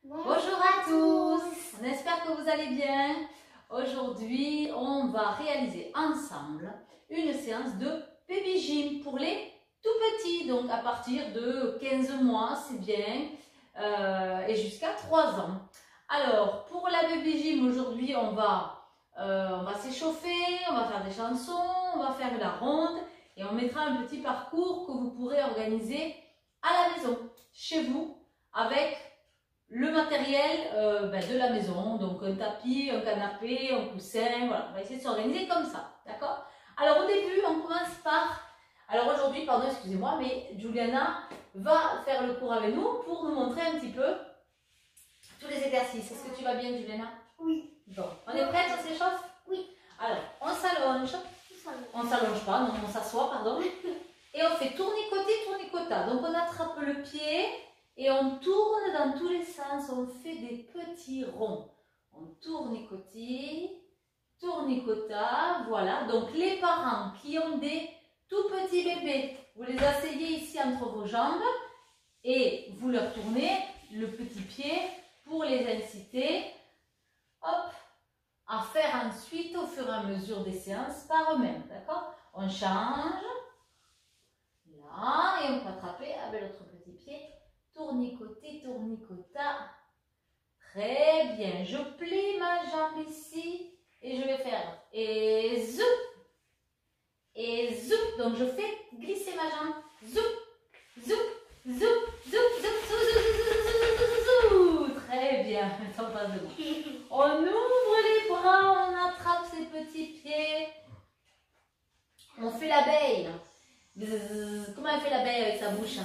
Bonjour à tous, on espère que vous allez bien. Aujourd'hui, on va réaliser ensemble une séance de baby gym pour les tout petits, donc à partir de 15 mois, c'est bien, et jusqu'à 3 ans. Alors, pour la baby gym, aujourd'hui, on va s'échauffer, on va faire des chansons, on va faire la ronde et on mettra un petit parcours que vous pourrez organiser à la maison, chez vous, avec le matériel de la maison, donc un tapis, un canapé, un coussin, voilà, on va essayer de s'organiser comme ça, d'accord? Alors au début, on commence par, alors aujourd'hui, pardon, excusez-moi, mais Juliana va faire le cours avec nous pour nous montrer un petit peu tous les exercices. Est-ce que tu vas bien, Juliana? Oui. Bon, on est prête, on s'échauffe? Oui. Alors, on s'allonge, on s'allonge pas, non, on s'assoit, pardon, et on fait tournicoter, tournicota, donc on attrape le pied, et on tourne dans tous les sens, on fait des petits ronds. On tournicotille, tournicota, voilà. Donc les parents qui ont des tout petits bébés, vous les asseyez ici entre vos jambes et vous leur tournez le petit pied pour les inciter, hop, à faire ensuite au fur et à mesure des séances par eux-mêmes, d'accord? On change, là, et on peut attraper avec l'autre petit pied. Tournicoter, tournicota. Très bien. Je plie ma jambe ici et je vais faire et zou. Et zou. Donc je fais glisser ma jambe. Zou, zou, zou, zou, zou, zou, zou, zou, zou. Très bien. Attends pas de moi. On ouvre les bras, on attrape ses petits pieds. On fait l'abeille. Comment elle fait l'abeille avec sa bouche?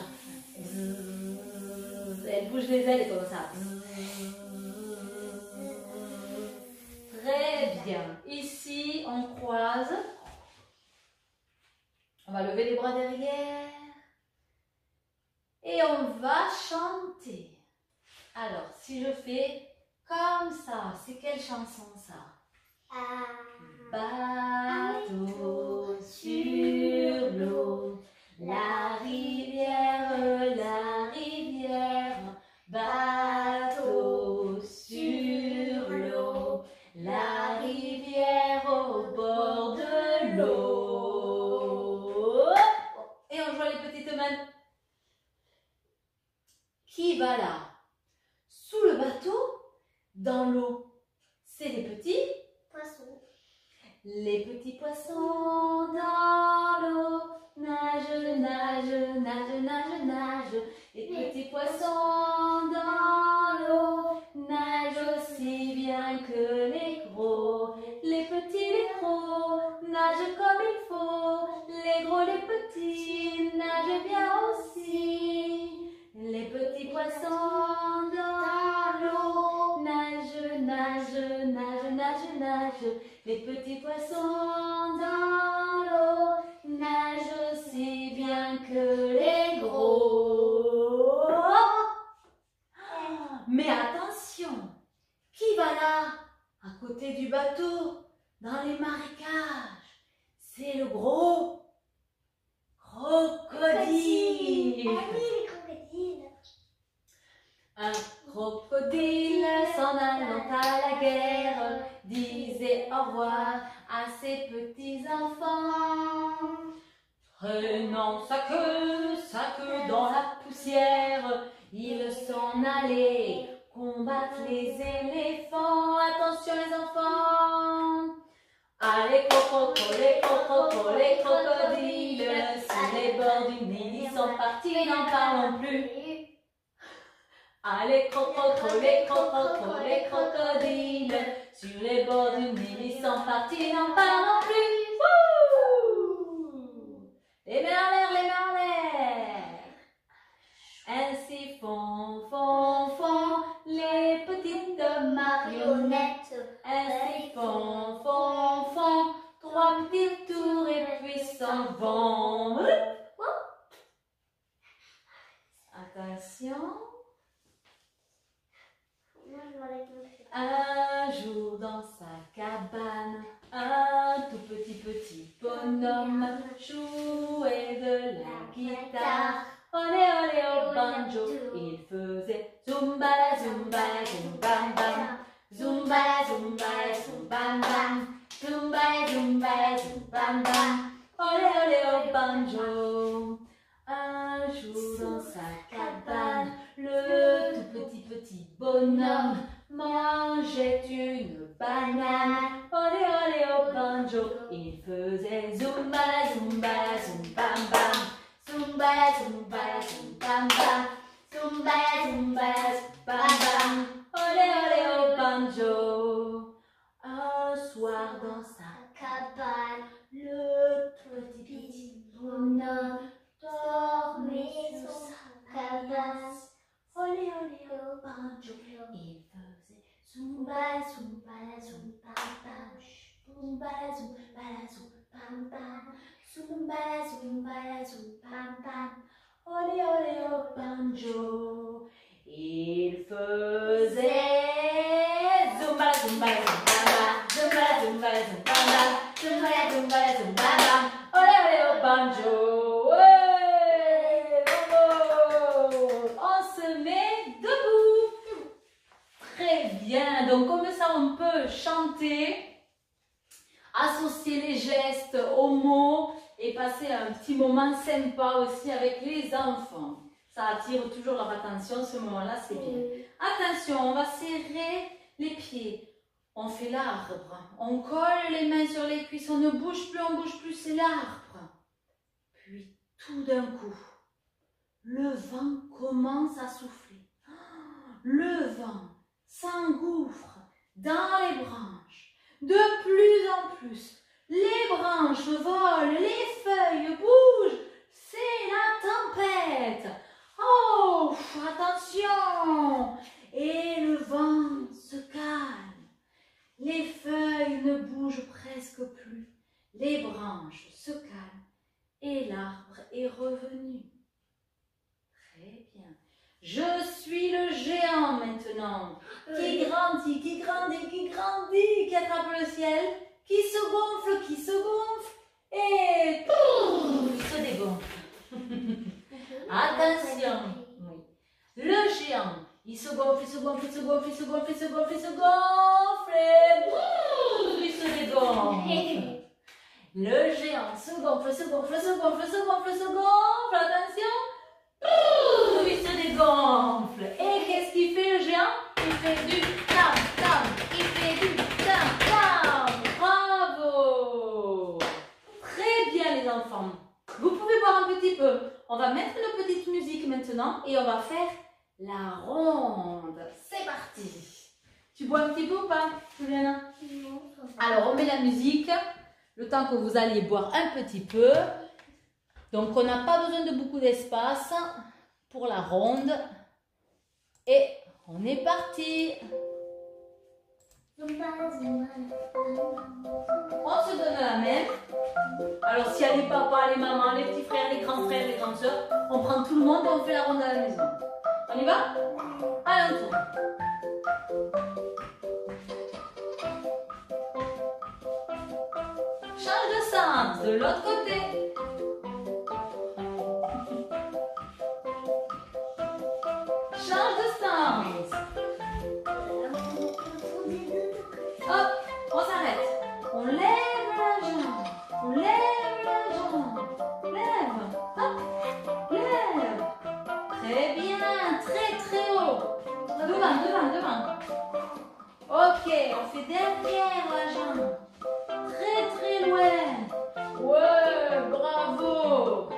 Elle bouge les ailes comme ça. Très bien. Ici, on croise. On va lever les bras derrière. Et on va chanter. Alors, si je fais comme ça, c'est quelle chanson ça? Bateau sur l'eau, la rivière, bateau sur l'eau, la rivière au bord de l'eau. Et on joue les petites mains. Qui va là? Sous le bateau, dans l'eau. C'est les petits Poisson. Les petits poissons dans l'eau nagent, nagent, nagent, nagent, nagent. Les petits poissons dans l'eau nagent aussi bien que les gros. Les petits, les gros nagent comme il faut. Les gros, les petits nagent bien aussi. Les petits poissons dans l'eau nagent, nagent, nagent, nagent, nagent. Les petits poissons dans l'eau nagent aussi bien que les gros. Mais attention, qui va là, à côté du bateau, dans les marécages? C'est le gros crocodile. Ah oui, les crocodiles. Un crocodile s'en allant à la guerre disait au revoir à ses petits enfants. Traînant sa queue dans la poussière, ils s'en allaient combattre les éléphants. Attention les enfants! Allez crococo, les crocodiles, sur les bords du Nil, ils sont partis, n'en parlons plus. Allez crococo, les crocodiles, sur les bords du Nil, ils sont partis, n'en parlons plus. Wouh! Les mains en l'air, les mains en l'air. Ainsi font, font, font les petites marionnettes. Ainsi font, font, font 3 petits tours et puis s'en vont. Attention. Un jour dans sa cabane, un tout petit bonhomme jouait de la guitare. Olé olé au banjo, il faisait zumba zumba, zumba, bam. Zumba, zumba, zumba, bam. Zumba, zumba, zumba, bam. Olé, olé, au banjo. Un jour dans sa cabane, le tout petit bonhomme mangeait une banane. Olé, olé, au banjo. Il faisait zumba, zumba, zumba, bam. Zumba, zumba, zumba, bam. Zumba, zumba, zumba, bam. Olé, olé, au banjo. Un soir dans sa cabane, le petit bonhomme dormait sous sa cabane. Olé, olé, au banjo. Il faisait zumba, zumba, zumba, bam. Zumba, zumba, zumba, bam. Zumba, zumba, zumba, bam. Olé, olé, au banjo. Il faisait zumba, zumba, zumba, bam. Zumba, zumba, zumba, bam. Zumba, zumba, zumba, bam. Olé, olé, au banjo. Ouais, bravo. On se met debout. Très bien. Donc comme ça, on peut chanter, associer les gestes aux mots et passer un petit moment sympa aussi avec les enfants. Ça attire toujours leur attention, ce moment-là, c'est bien. Attention, on va serrer les pieds. On fait l'arbre. On colle les mains sur les cuisses. On ne bouge plus, c'est l'arbre. Puis, tout d'un coup, le vent commence à souffler. Le vent s'engouffre dans les branches. De plus en plus, les branches volent, les feuilles bougent. C'est la tempête. Oh, attention! Et le vent se calme. Les feuilles ne bougent presque plus. Les branches se calment et l'arbre est revenu. Très bien. Je suis le géant maintenant, qui grandit, qui attrape le ciel, qui se gonfle et il se dégonfle. Attention, oui. Le géant, il se gonfle et il se dégonfle. Le géant se gonfle, attention, il se dégonfle. Et qu'est-ce qu'il fait le géant? Il fait du tam tam, il fait du tam tam. Bravo. Très bien les enfants. Vous pouvez boire un petit peu. On va mettre une petite musique maintenant et on va faire la ronde. C'est parti. Tu bois un petit peu ou pas, Juliana? Alors on met la musique le temps que vous alliez boire un petit peu. Donc on n'a pas besoin de beaucoup d'espace pour la ronde. Et on est parti. On se donne la main. Alors s'il y a les papas, les mamans, les petits frères, les grands frères, les grandes soeurs, on prend tout le monde et on fait la ronde à la maison. On y va? Allez, on tourne. Change de sens, de l'autre côté. Change de sens. Hop, on s'arrête. On lève la jambe. On lève la jambe. Lève. Hop, lève. Très bien, très haut. Devant. Ok, on fait derrière la jambe. Très loin. Ouais, bravo.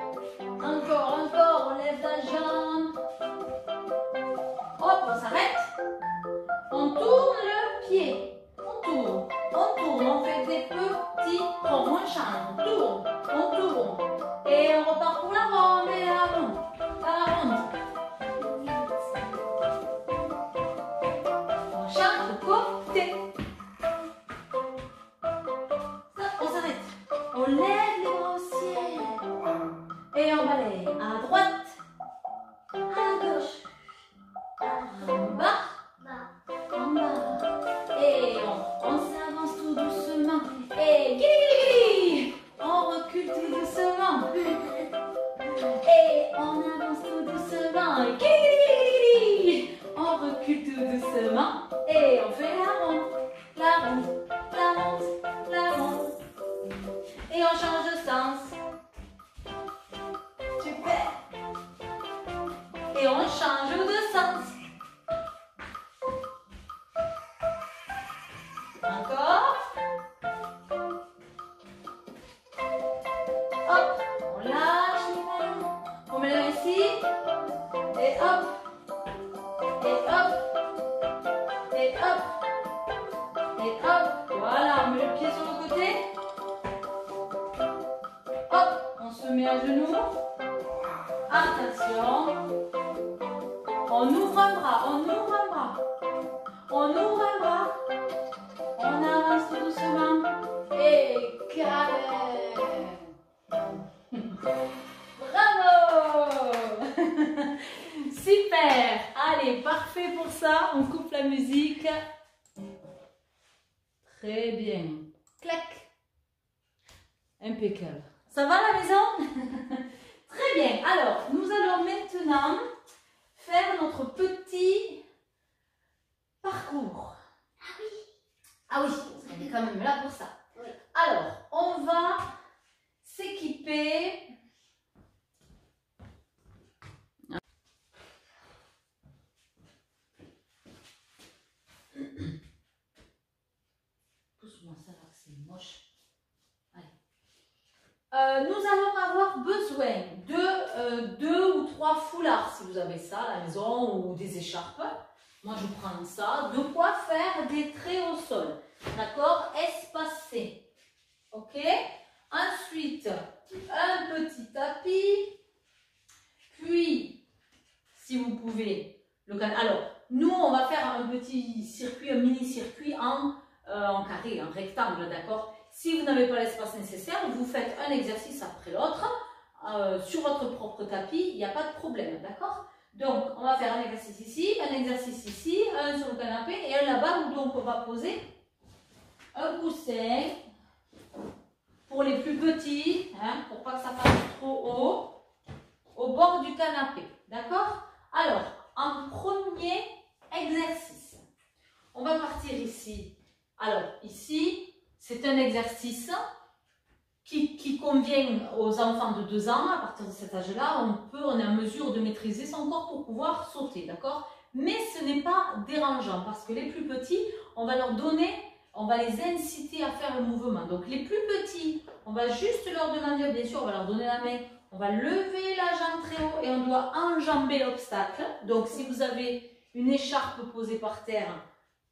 Encore, on lève la jambe. Hop, on s'arrête. On tourne le pied. On tourne. On fait des petits ronds. On change. On tourne. Et on repart pour la ronde et la ronde. La ronde. On change de côté. On s'arrête. On lève les bras au ciel. Et on balaye à droite, à gauche, en bas. Et on s'avance tout doucement. Et guili, on recule tout doucement. Et on avance tout doucement. Guili, on recule puis tout doucement. Et on fait la ronde, la ronde, la ronde, la ronde. Et on change de sens. Super. Et on change de sens. Encore. Hop, on lâche les mains. On met les mains ici. Et hop. Et hop. Et hop. Et hop. Voilà, on met le pied sur le côté. Hop, on se met à genoux. Attention. On ouvre un bras, on ouvre un bras. On ouvre un bras. On avance tout doucement. Et câlin. Bravo. Super. Allez, parfait pour ça. On coupe la musique. Très bien. Clac. Impeccable. Ça va à la maison? Très bien. Alors, nous allons maintenant faire notre petit parcours. Ah oui. Ah oui, on est quand même là pour ça. Oui. Alors, on va s'équiper. Pousse-moi ça là, c'est moche. Allez. Nous allons avoir besoin de 2 ou 3 foulards, si vous avez ça à la maison, ou des écharpes. Moi, je prends ça. De quoi faire des traits au sol. D'accord? Espacés. Ok? Ensuite, un petit tapis. Puis, si vous pouvez, alors, nous, on va faire un petit circuit, un mini-circuit en carré, en rectangle, d'accord? Si vous n'avez pas l'espace nécessaire, vous faites un exercice après l'autre sur votre propre tapis, il n'y a pas de problème, d'accord? Donc, on va faire un exercice ici, un exercice ici, un sur le canapé et un là-bas où donc on va poser un coussin pour les plus petits, hein, pour pas que ça passe trop haut, au bord du canapé, d'accord? Alors, en premier exercice, on va partir ici. Alors, ici, c'est un exercice qui convient aux enfants de 2 ans. À partir de cet âge-là, on est en mesure de maîtriser son corps pour pouvoir sauter, d'accord? Mais ce n'est pas dérangeant parce que les plus petits, on va leur donner, on va les inciter à faire le mouvement. Donc les plus petits, on va juste leur demander, bien sûr, on va leur donner la main, on va lever la jambe très haut et on doit enjamber l'obstacle. Donc si vous avez une écharpe posée par terre,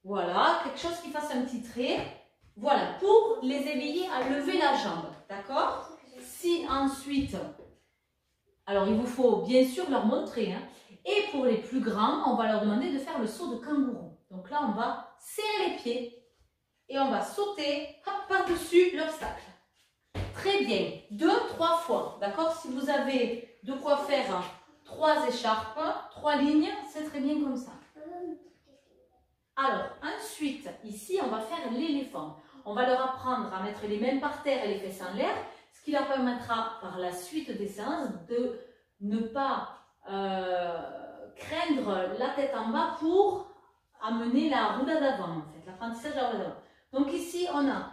voilà, quelque chose qui fasse un petit trait. Voilà, pour les éveiller à lever la jambe, d'accord? Si ensuite, alors il vous faut bien sûr leur montrer, hein, et pour les plus grands, on va leur demander de faire le saut de kangourou. Donc là, on va serrer les pieds et on va sauter par-dessus l'obstacle. Très bien, 2-3 fois, d'accord? Si vous avez de quoi faire 3 écharpes, 3 lignes, c'est très bien comme ça. Alors, ensuite, ici, on va faire l'éléphant. On va leur apprendre à mettre les mains par terre et les fesses en l'air, ce qui leur permettra par la suite des séances de ne pas craindre la tête en bas pour amener la roulade avant, en fait, l'apprentissage de la roulade avant. Donc ici, on a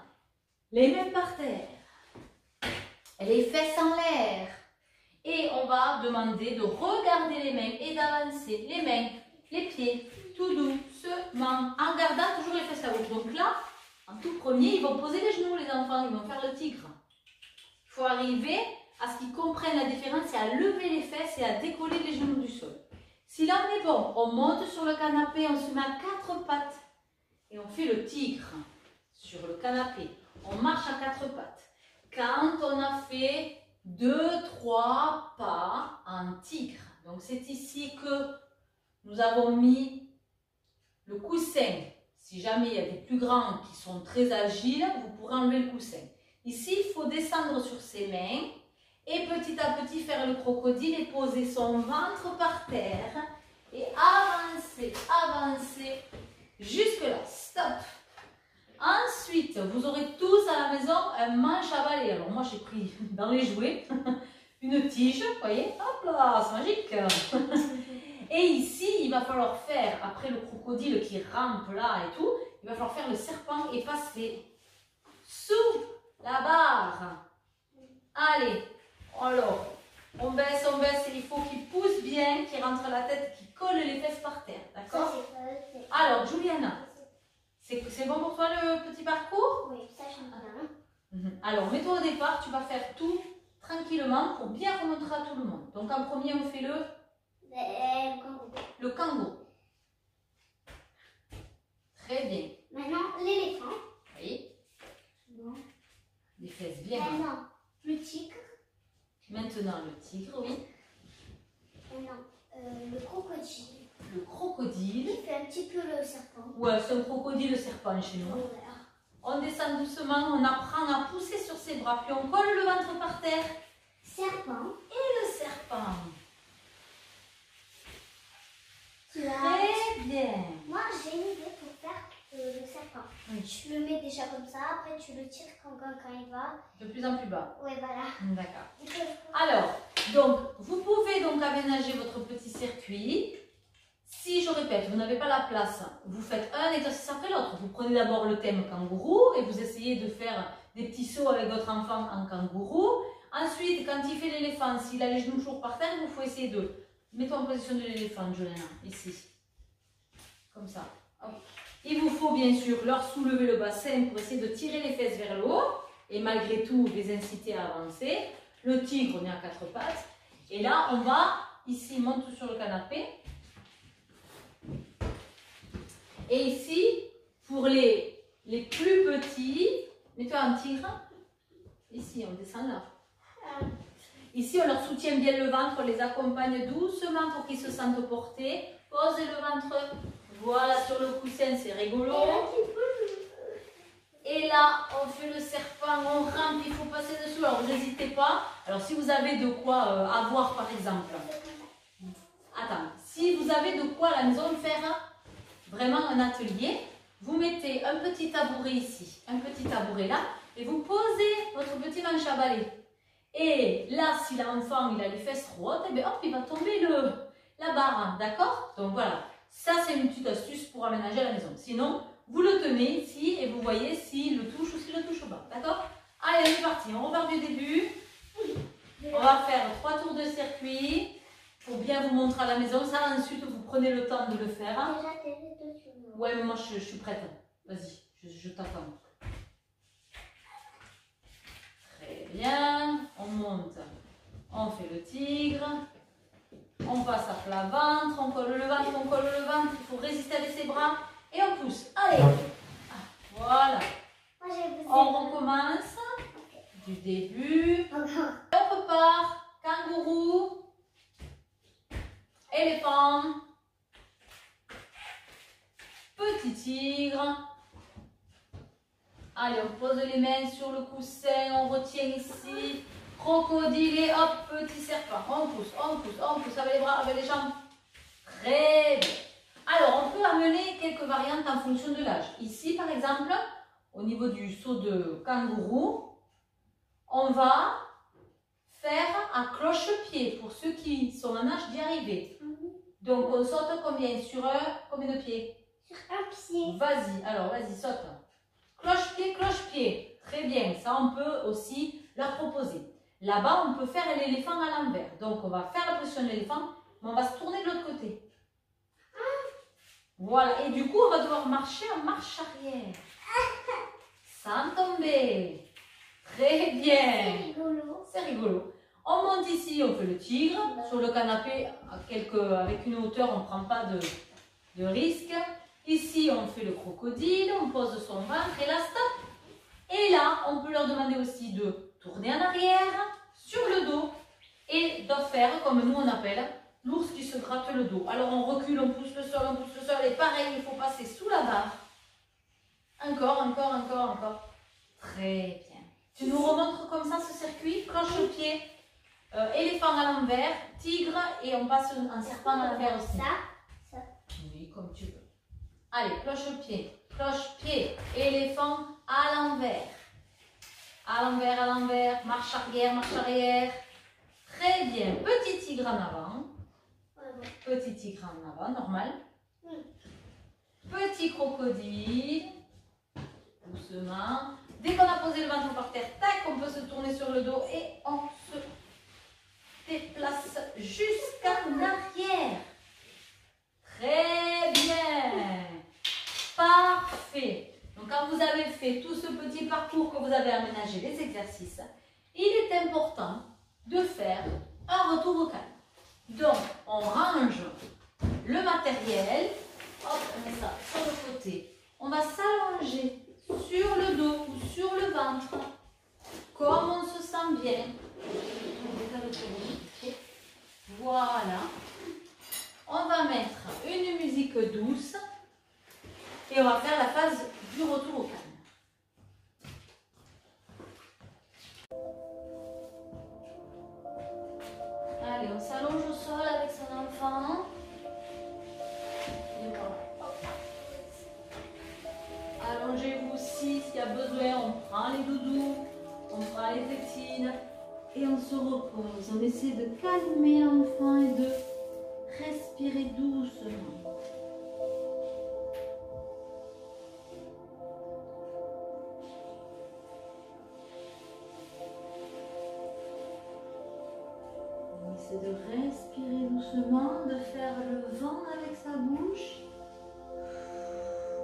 les mains par terre, les fesses en l'air, et on va demander de regarder les mains et d'avancer les mains, les pieds, tout doucement, en gardant toujours les fesses à gauche. Donc là, en tout premier, ils vont poser les genoux, les enfants, ils vont faire le tigre. Il faut arriver à ce qu'ils comprennent la différence et à lever les fesses et à décoller les genoux du sol. Si là on est bon, on monte sur le canapé, on se met à 4 pattes et on fait le tigre sur le canapé. On marche à 4 pattes. Quand on a fait 2-3 pas en tigre, donc c'est ici que nous avons mis le coussin. Si jamais il y a des plus grands qui sont très agiles, vous pourrez enlever le coussin. Ici, il faut descendre sur ses mains et petit à petit faire le crocodile et poser son ventre par terre et avancer, avancer jusque là. Stop. Ensuite, vous aurez tous à la maison un manche à balai. Alors moi, j'ai pris dans les jouets une tige, vous voyez, hop là, c'est magique. Et ici, il va falloir faire, après le crocodile qui rampe là et tout, il va falloir faire le serpent et passer sous la barre. Allez, alors, on baisse et il faut qu'il pousse bien, qu'il rentre la tête, qu'il colle les fesses par terre, d'accord? Alors, Juliana, c'est bon pour toi le petit parcours? Oui, ça j'aime bien. Alors, mets-toi au départ, tu vas faire tout tranquillement pour bien remontrer à tout le monde. Donc, en premier, on fait le kangourou. Très bien. Maintenant, l'éléphant. Oui. Non. Les fesses bien. Maintenant, le tigre. Maintenant, le tigre, oui. Maintenant, le crocodile. Le crocodile. Il fait un petit peu le serpent. Ouais, c'est un crocodile serpent chez nous. Voilà. On descend doucement, on apprend à pousser sur ses bras, puis on colle le ventre par terre. Serpent. Et le serpent. Tu as... Très bien. Moi, j'ai une idée pour faire le serpent. Oui. Tu le mets déjà comme ça, après tu le tires quand il va. De plus en plus bas. Ouais, voilà. D'accord. Alors, donc, vous pouvez donc aménager votre petit circuit. Si, je répète, vous n'avez pas la place, vous faites un exercice après l'autre. Vous prenez d'abord le thème kangourou et vous essayez de faire des petits sauts avec votre enfant en kangourou. Ensuite, quand il fait l'éléphant, s'il a les genoux toujours par terre, il faut essayer de mettre en position de l'éléphant, Jolena, ici. Comme ça. Hop. Il vous faut bien sûr leur soulever le bassin pour essayer de tirer les fesses vers le haut et malgré tout les inciter à avancer. Le tigre, on est à quatre pattes. Et là, on va, ici, monte sur le canapé. Et ici, pour les plus petits, mets-toi en tigre. Ici, on descend là. Ici, on leur soutient bien le ventre, on les accompagne doucement pour qu'ils se sentent portés. Posez le ventre, voilà, sur le coussin, c'est rigolo. Et là, on fait le serpent, on rampe, il faut passer dessous. Alors, n'hésitez pas. Alors, si vous avez de quoi avoir, par exemple. Attends, si vous avez de quoi à la maison faire vraiment un atelier, vous mettez un petit tabouret ici, un petit tabouret là, et vous posez votre petit manche à balai. Et là, si l'enfant il a les fesses trop hautes, et bien hop, il va tomber la barre, d'accord? Donc voilà, ça c'est une petite astuce pour aménager à la maison. Sinon, vous le tenez ici et vous voyez s'il le touche ou s'il le touche pas, d'accord? Allez, on est parti, on repart du début. On va faire 3 tours de circuit pour bien vous montrer à la maison. Ça, ensuite, vous prenez le temps de le faire. Ouais, mais moi je suis prête. Vas-y, je t'attends. Très bien. On monte. On fait le tigre. On passe à plat ventre. On colle le ventre, on colle le ventre. Il faut résister avec ses bras. Et on pousse. Allez. Voilà. On recommence. Du début. On repart. Kangourou. Éléphant. Petit tigre. Allez, on pose les mains sur le coussin, on retient ici. Crocodile et hop, petit serpent. On pousse, on pousse, on pousse avec les bras, avec les jambes. Très bien. Alors, on peut amener quelques variantes en fonction de l'âge. Ici, par exemple, au niveau du saut de kangourou, on va faire à cloche-pied pour ceux qui sont en âge d'y arriver. Donc, on saute combien? Sur combien de pieds? Sur un pied. Vas-y, alors vas-y, saute. Cloche-pied, cloche-pied. Très bien, ça on peut aussi leur proposer. Là-bas, on peut faire l'éléphant à l'envers. Donc, on va faire la position de l'éléphant, mais on va se tourner de l'autre côté. Voilà, et du coup, on va devoir marcher en marche arrière. Sans tomber. Très bien. C'est rigolo. C'est rigolo. On monte ici, on fait le tigre. Sur le canapé, avec une hauteur, on ne prend pas de risque. Ici, on fait le crocodile, on pose son ventre et là, stop. Et là, on peut leur demander aussi de tourner en arrière, sur le dos, et de faire, comme nous on appelle, l'ours qui se gratte le dos. Alors, on recule, on pousse le sol, et pareil, il faut passer sous la barre. Encore, encore, encore, encore. Très bien. Tu nous remontres comme ça ce circuit, cloche-pied, éléphant à l'envers, tigre, et on passe un serpent à l'envers aussi. Ça. Oui, comme tu veux. Allez, cloche-pied, éléphant à l'envers. À l'envers, marche arrière. Très bien. Petit tigre en avant. petit tigre en avant, normal. Oui. Petit crocodile. Doucement. Dès qu'on a posé le ventre par terre, tac, on peut se tourner sur le dos et on se déplace jusqu'en arrière. Très bien. Parfait. Donc quand vous avez fait tout ce petit parcours que vous avez aménagé, les exercices, il est important de faire un retour au calme. Donc on range le matériel, hop, on met ça sur le côté. On va s'allonger sur le dos ou sur le ventre, comme on se sent bien. Voilà. On va mettre une musique douce et on va faire la phase du retour au calme. Allez, on s'allonge au sol avec son enfant. Et voilà. Allongez-vous si, s'il y a besoin, on prend les doudous, on prend les tétines et on se repose. On essaie de calmer l'enfant et de respirer doucement. On essaie de respirer doucement, de faire le vent avec sa bouche.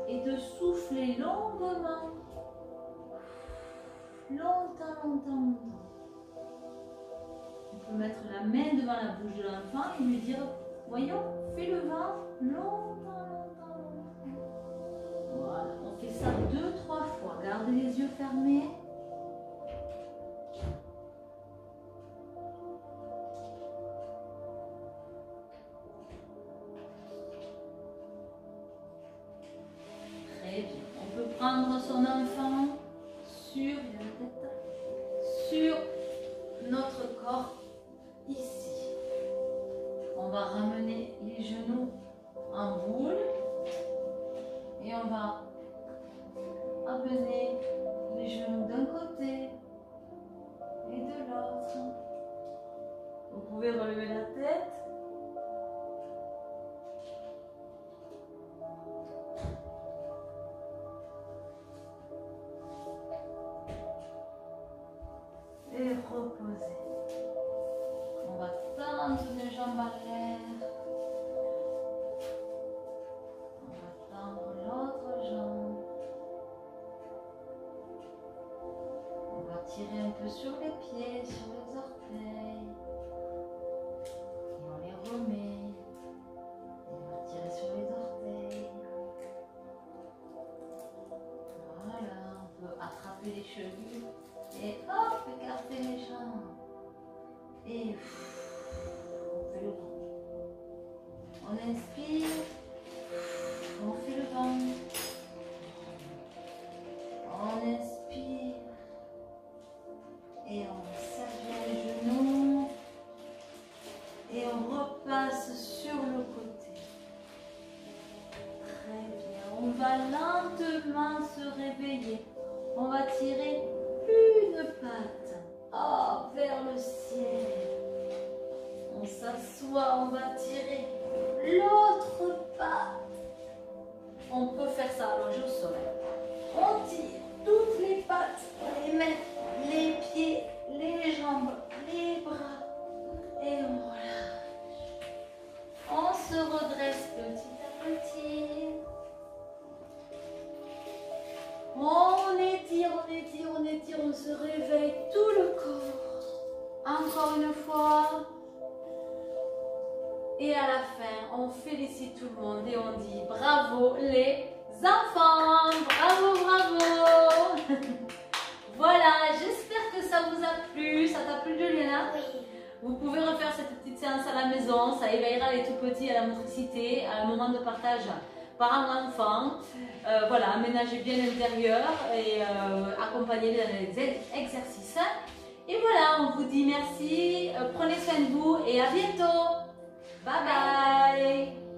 Et de souffler longuement, longtemps. On peut mettre la main devant la bouche de l'enfant et lui dire, voyons, fais le vent longtemps. Voilà, on fait ça 2-3 fois. Gardez les yeux fermés. On peut prendre son enfant sur notre corps ici. On va ramener les genoux en boule et on va amener les genoux d'un côté et de l'autre. Vous pouvez relever la tête. Et reposer. On va tendre les jambes à l'air. On va tendre l'autre jambe. On va tirer un peu sur les pieds, sur les orteils. Et on les remet. Et on va tirer sur les orteils. Voilà, on peut attraper les chevilles. Et hop, écartez les jambes. Et on fait le vent. On inspire. On fait le vent. On inspire. Et on serre les genoux. Et on repasse sur le côté. Très bien. On va lentement se réveiller. On va tirer une patte vers le ciel. On s'assoit, on va tirer l'autre patte. On peut faire ça allongé au sol. On tire toutes les pattes, les mains, les pieds, les jambes, les bras. Et on relâche. On se redresse petit à petit. On étire, on se réveille tout le corps. Encore une fois. Et à la fin, on félicite tout le monde et on dit bravo les enfants. Bravo. Voilà, j'espère que ça vous a plu. Ça t'a plu, Juliana? Oui. Vous pouvez refaire cette petite séance à la maison. Ça éveillera les tout petits à la motricité, à un moment de partage parents-enfants. Voilà, aménagez bien l'intérieur et accompagnez-les dans les exercices. Et voilà, on vous dit merci, prenez soin de vous et à bientôt. Bye bye.